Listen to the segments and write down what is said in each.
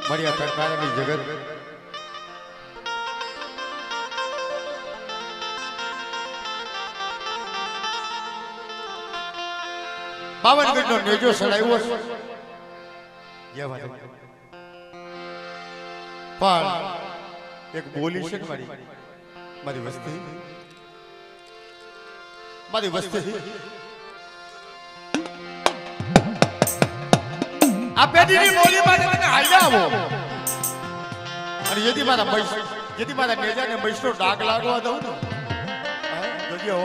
મળ્યા તરકારની જગત પાવનગઢનો નેજો સડાવ્યો છે પણ એક બોલી છે મારી વસ્તી આ પેઢીની બોલી માટે મને હાલ્યા આવો અને જેથી મારા નેજાને મૈસનો ડાઘ લાગવા દઉં ને જોજો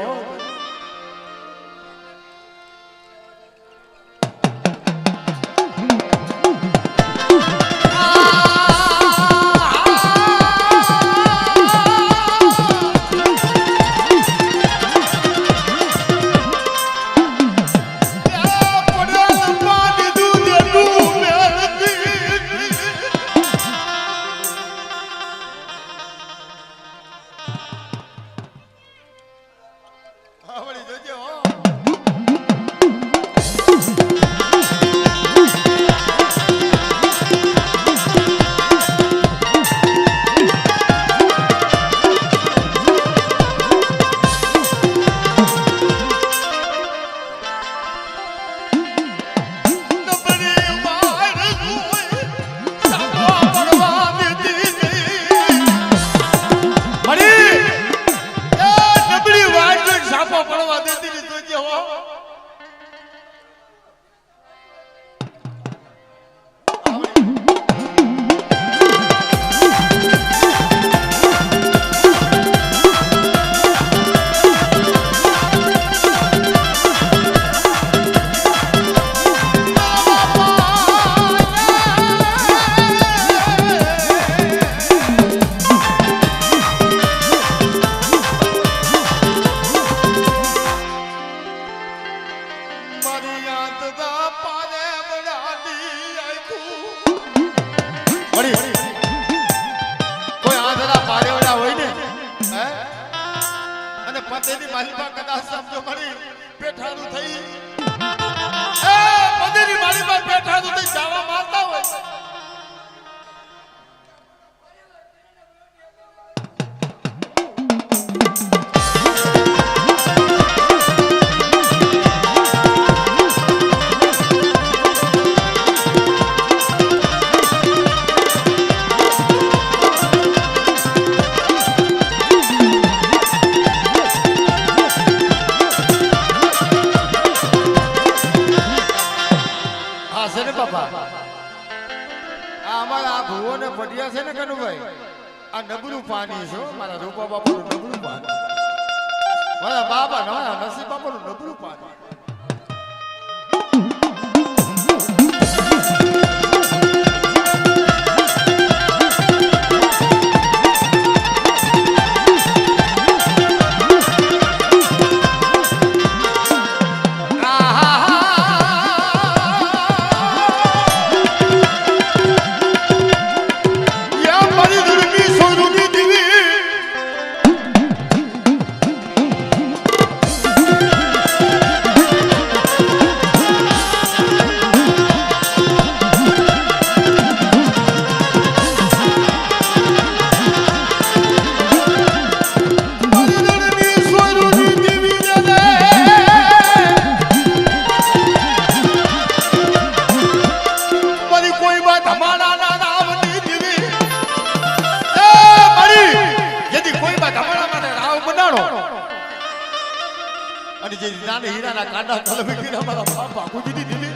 હીરાના કાંડા કલમી કીરા મારા બાપા કુજી દીધી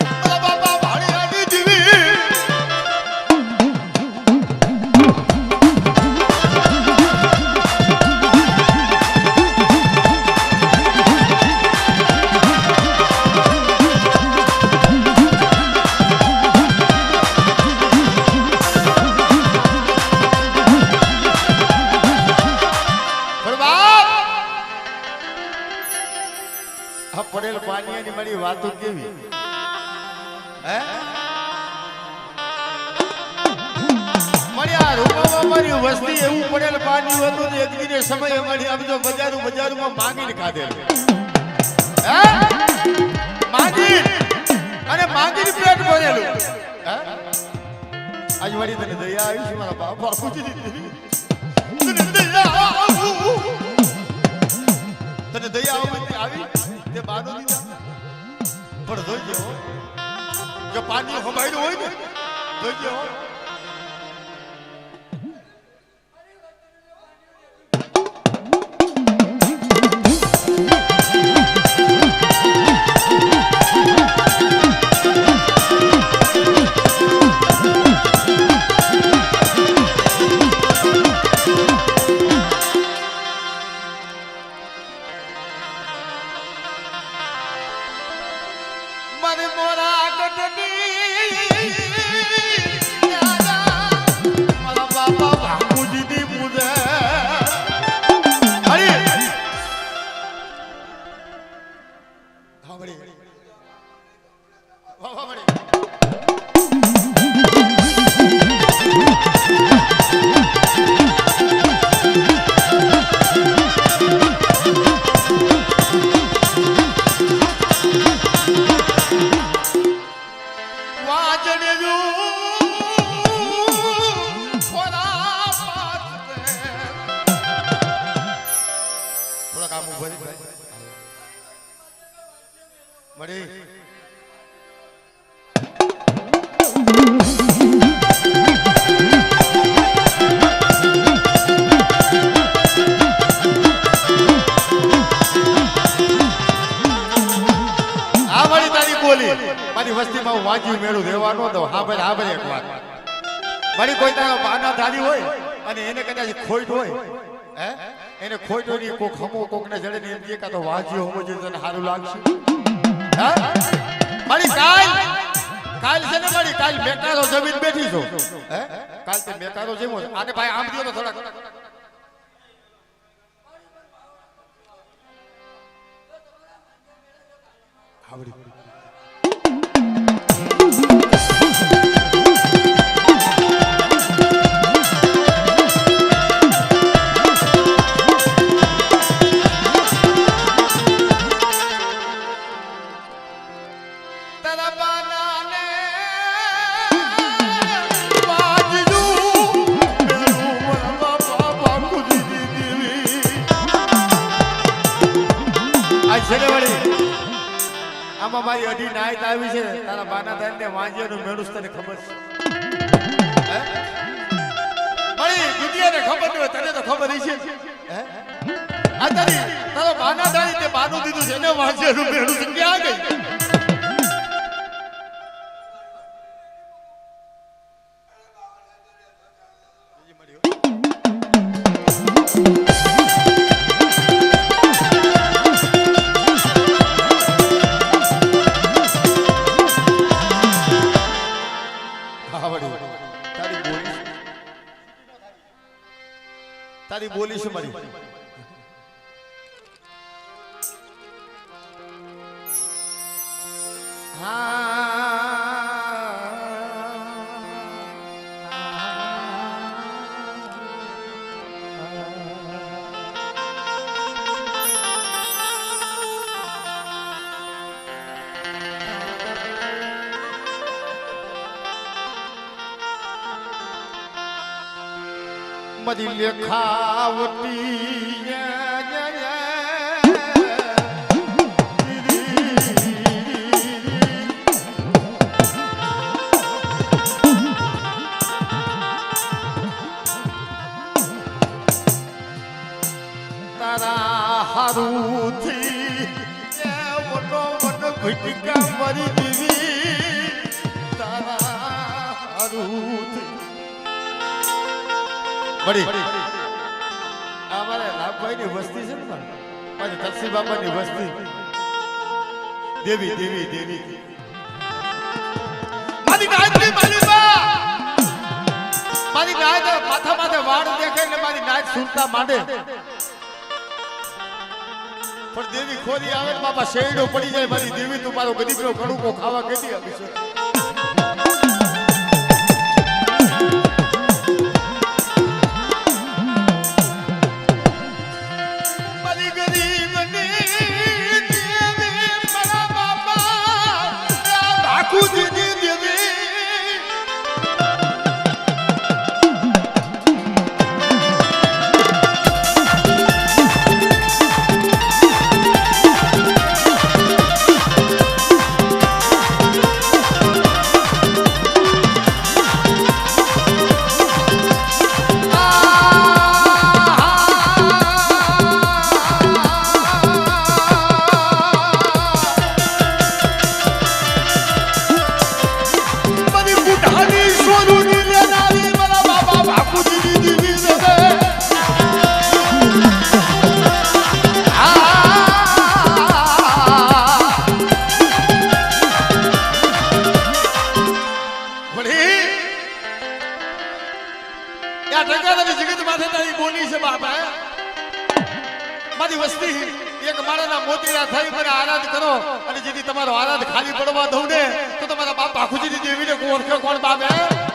મારા બાપા ભાડી આડી દીવી પડેલ પાણી મારી વાતો કેવી હે મળ્યા રૂપામાં મારી વસ્તી એવું પડેલ પાણી હતું ને એક દિને સમય અમારી આમ તો બજારમાં માંગીને ખાધેલું હે માંગી અને માંગીને પેટ ભરેલું હે આજ વાળી તને દયા આવી છે મારા બાપા પૂજી દીધી તને દયા આવી તે બાનો દીધા પણ જોઈજો જો પાણી હમાયલું હોય ને જોઈજો મારી વસ્તીમાં વાંચ્યું મેળું દેવાનો તો હા ભાઈ એક વાત મારી કોઈ તારો બાના ધારી હોય અને એને કદાચ ખોટ હોય હે એને ખોટ હોય કોક હમો કોકને જડે ને એમ કે કા તો વાંચ્યું હોમો જો તને સારું લાગશે હે મારી કાલ છે ને મારી કાલ મેકારો જમીન બેઠી છો હે કાલ તે મેકારો જેમો આને ભાઈ આમ દિયો તો થોડા આવડી આમાં મારી અઢી નાઈટ આવી છે તારા બાના દાન ને વાંજિયાનું મેળું તને ખબર છે હે મારી દુનિયાને ખબર ન હોય તને તો ખબર છે હે આ તારો બાના દાન તે બાનું દીધું છે ને વાંજિયાનું મેળું ક્યાં ગઈ તારી બોલી છે મારી મારી લેખાવતી તારા હારુથી વનો ઘટકા મરી દીવી તારા હારુથી બડી અમારે લાભભાઈ ની વસ્તી છે ને મારી તલસી બાપા ની વસ્તી દેવી દેવી દેવી મારી નાયક મારી નાયક માથા માથે વાળ દેખાય ને મારી નાયક સુનતા માંડે પણ દેવી ખોરી આવે ને બાપા શેરડો પડી જાય મારી દેવી તું મારો ગરીબનો કડુકો ખાવા કેતી આપી છે મળી યા ઢંકાની જગત માથે તારી બોલી છે બાપા મારી વસ્તી એક મારાના મોતીરા થઈ મને આરાધ કરો અને જેથી તમારો આરાધ ખાલી પડવા દઉં ને તો તમારા બાપ બાખુજીની દેવીને ઓળખે કોણ બાપ હે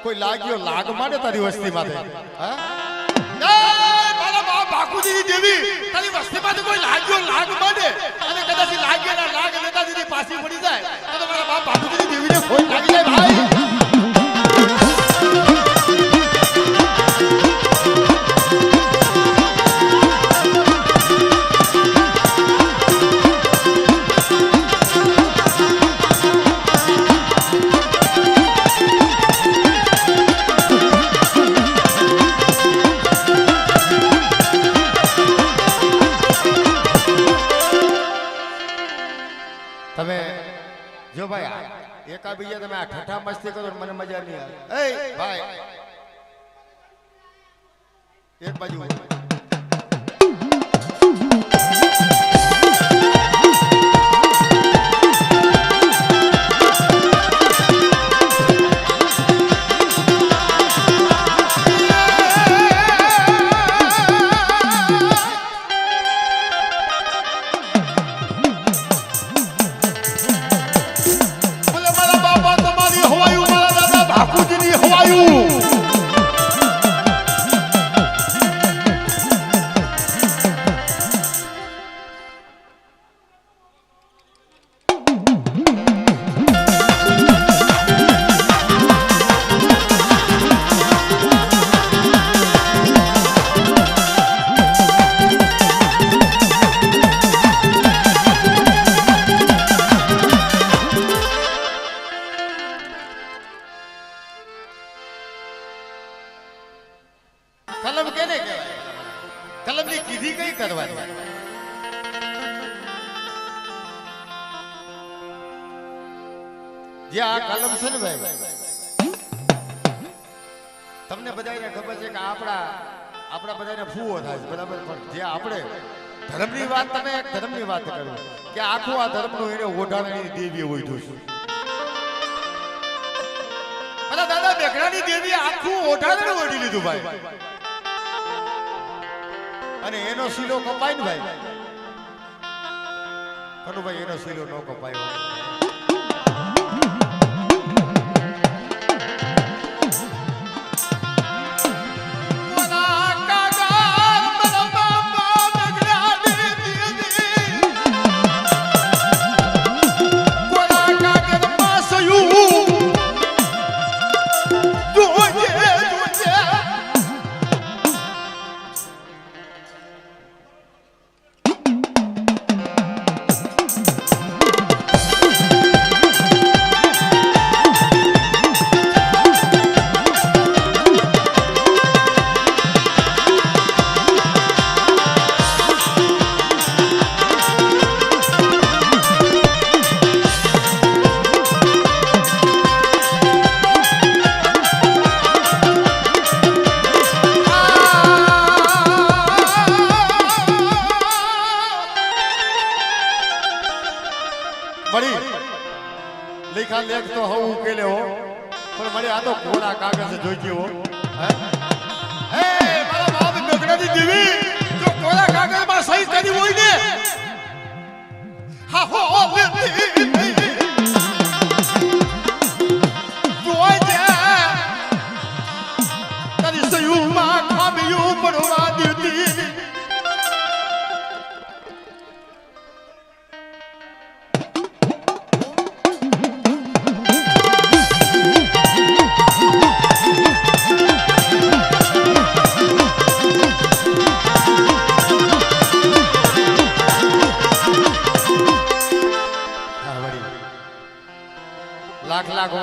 કોઈ લાગ્યો લાગ માટે તારી વસ્તી માથે હા મારા બાપ બાકુજીની દેવી તારી વસ્તી માથે કોઈ લાગ્યો લાગ માટે અને કદાચ લાગ્યા લાગ લેતા દીદી પાછી પડી જાય તો મારા બાપ બાકુજીની દેવીને કોઈ લાગી જાય ભાઈ તમે જો ભાઈ એકા બીજા તમે આ ઠઠા મસ્તી કરો મને મજા નહીં આવે એ ભાઈ એક બાજુ કલમ કેને કહેવાય કલમ ની કીધી કઈ કરવાની જે આ કલમ છે ને ભાઈ તમને બધાને ખબર છે કે આપણા બધાને ફૂવો થાય બરાબર પણ જે આપણે ધર્મની વાત તમે ધર્મની વાત કરો કે આખું આ ધર્મનું એને ઓઢાણાની દેવી ઓઢ્યું છે મારા દાદા બેગડાની દેવી આખું ઓઢાણું ઓઢી લીધું ભાઈ અને એનો શીલો કપાય ને ભાઈ કનુભાઈ એનો શીલો ન કપાયો લેખા લેખ તો હું ઉકેલે હો પણ મને આ તો કોરા કાગળ જોઈ ગયો હે એ મારા બાપ મેઘડાની દેવી જો કોરા કાગળમાં સહી કરી હોય ને હા હો જોઈ દે તારી સયુમાં ખામીઓ પડવા દેતી લાખ લાખ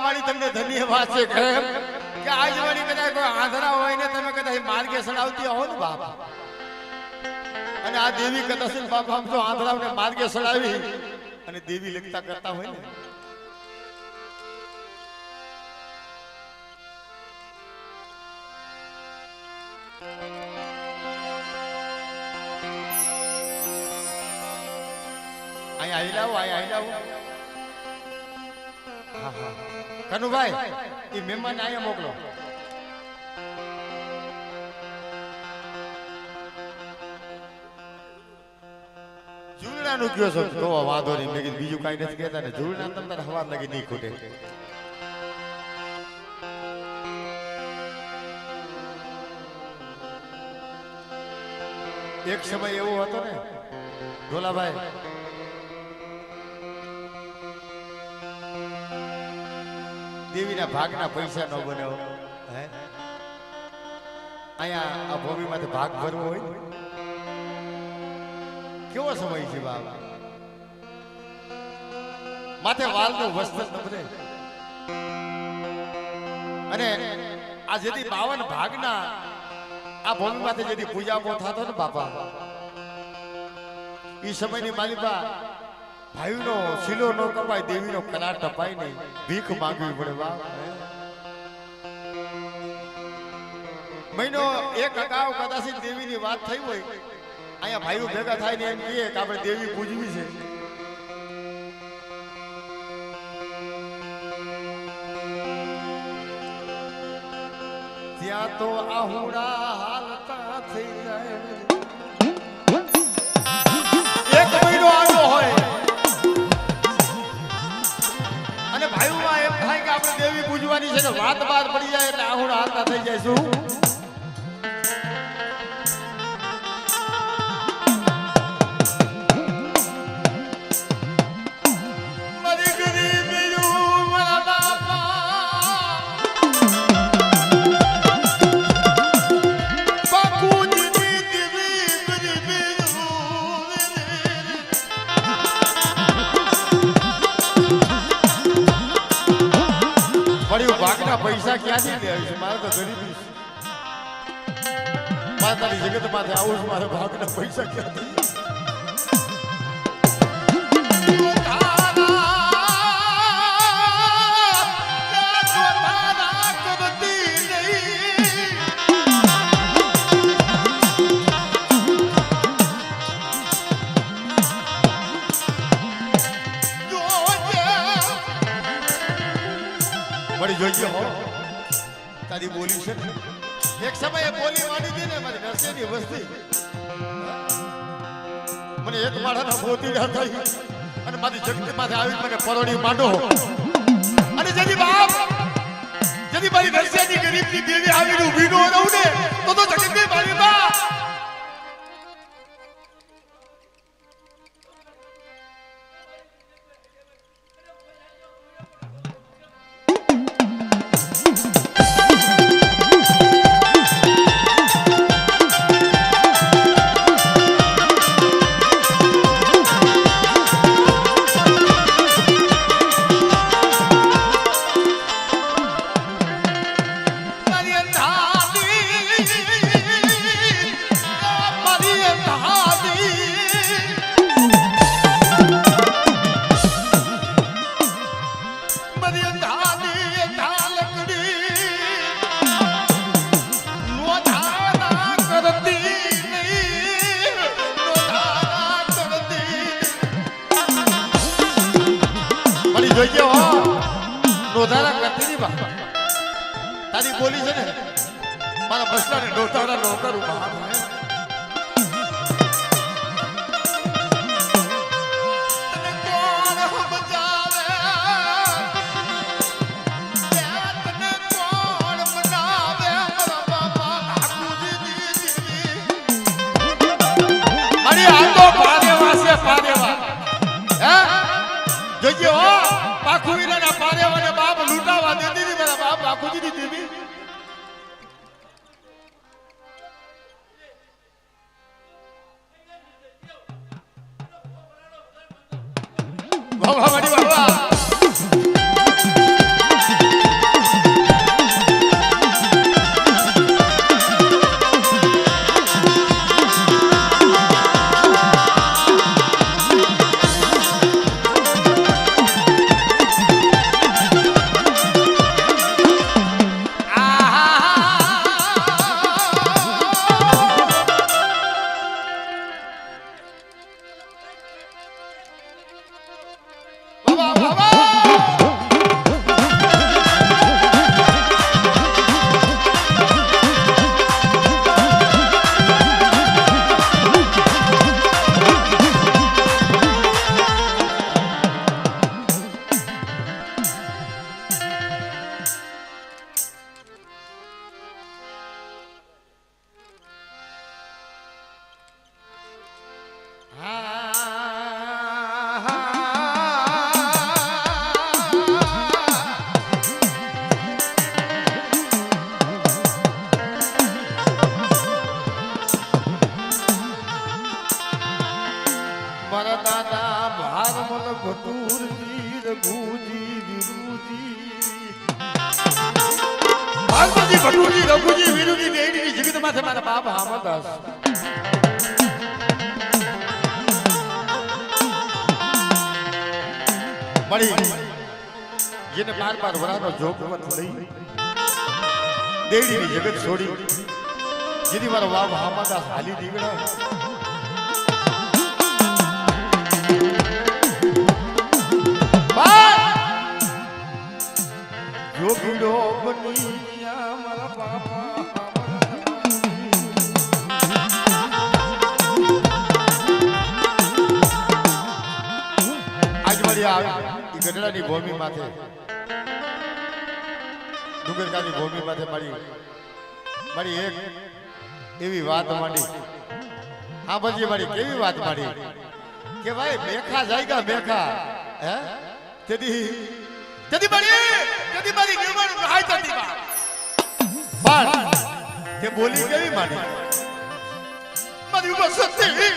વાળી તમને ધન્યવાદ છે કે આજ વાળી કદાચ કોઈ આંધળા હોય ને તમે કદાચ માર્ગે સડાવતી હો ને બાપ અને આ દેવી કદાચ બાપ આમ તો આંધળાઓને માર્ગે સડાવી અને દેવી લખતા કરતા હોય ને અહીંયા આવી લાવો હા હા કનુભાઈ એ મહેમાન અહીંયા મોકલો ઝૂલણાનું કયો છો તો વાંધો નહીં મેં કીધું બીજું કાંઈ નથી કહેતા ને ઝૂલણા તમને હવાર લાગી નહીં ખૂટે એક સમય એવો હતો ને ઢોલાભાઈ દેવીના ભાગના પૈસા નો બન્યો હે અહીંયા આ ભૂમિમાંથી ભાગ ભરવો હોય કેવો સમય છે બાપ માથે વાલનું વસ્ત્ર નભરે અને આ જેથી 52 ભાગના આ ભૂમિમાંથી જેથી પૂજાપો થતો ને બાપા એ સમયની માલિકા ભાઈનો શીલો ન કપાય દેવીનો કરાર ટપાય નહીં ભીખ માંગવી પડે વાહ મહિનો એક અગાઉ કદાચ દેવીની વાત થઈ હોય અહીંયા ભાઈઓ ભેગા થાય ને એમ કહે કે આપણે દેવી પૂજવી છે ત્યાં તો આહુડા હાલતા થઈ જાય એક મહિનો આવ્યો હોય અને ભાઈઓમાં એમ થાય કે આપણે દેવી પૂજવાની છે ને વાત બાદ પડી જાય એટલે આહુડા હાલતા થઈ જાય શું પૈસા ક્યાંથી લે છે મારે તો ગરીબી મારે તારી જગત માંથી આવું છું મારે ભાગના પૈસા ક્યાંથી જોઈએ હો તારી બોલી છે એક સમયે બોલી માંડી હતી ને મારી નરસેની વસ્તી મને એક માળાના મોતી ના થઈ અને મારી જગત માંથી આવી મને પરોડી માંડો અને જેથી બાપ જેથી મારી નરસેની ગરીબની દેવી આવીને ઊભી ન રહું ને તો જગતની મારી બાપ જોઈજે હો નોધારા કરતી ની બા તારી બોલી છે ને મારા બસલાને નોધારા નો કરું બા જોઈજો પાખું વિના પારેવાને બાપ લૂંટાવા દેતી હતી મારા બાપ પાખું દીધી દેવી વાહ વાહ વાહ વાહ મારા દાદા ભારમલ ભટુરજી રઘુજી વિરુજી ભારમલજી ભટુરજી રઘુજી વિરુજી દેડીની જગત માથે મારા બાપ હામદાસ મળી જેને 12 વરાનો જોગવત લઈ દેડીની જગત છોડી જેની મારો બાપ હામદાસ હાલી નીકળ્યા જોગીડો બનિયા મારા બાપા આજ મારી આ ગઢડાની ભૂમિ માથે ડુંગરકાની ભૂમિ માથે મારી એક એવી વાત માંડી હા બજી મારી કેવી વાત માંડી કે ભાઈ મેખા જાયગા મેખા હે તેથી મારી નિર્માણ રાહ થતી બા પણ તે બોલી કેવી માની મારી વસતી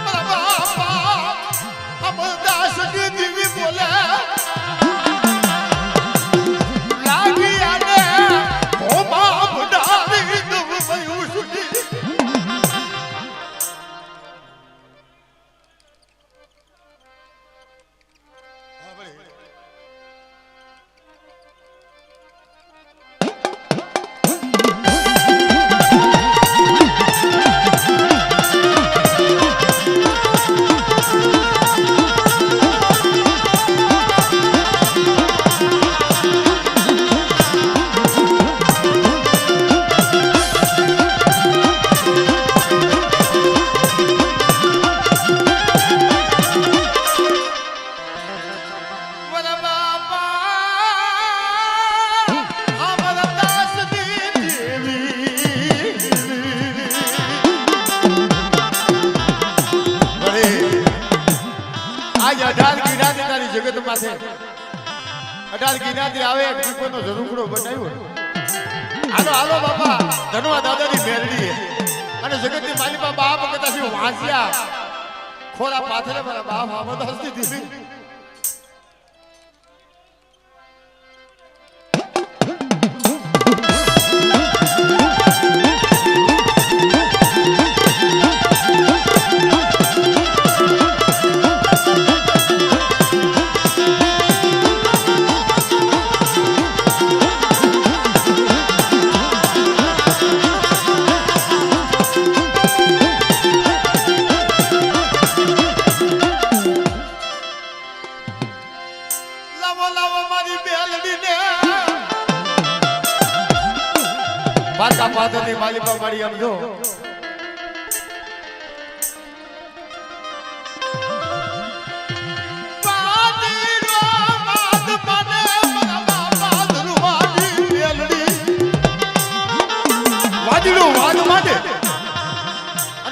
મારા બાપા અમરદાસ ની દીવી બોલે લાગી આને ઓમા બડાવી દઉં ભયું સુધી જગત માથે 18 ગિનાથી આવે દીપોનો ઝરૂખડો બનાવ્યો હાલો હાલો બાપા ધનવા દાદાની મેરડી અને જગતની માલિકા બાપ કહેતા છે વાંચ્યા ખોરા પાથરે મારા બાપ આમદાસની દીધી મારી બેલડીને પાછા પાછળની માલિકા મારી આમ જો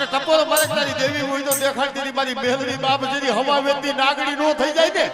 ટપોર મારે તારી દેવી હોય તો દેખાડતી મારી મેલડી બાપ જેની હવા વેતી નાગડી નો થઈ જાય ને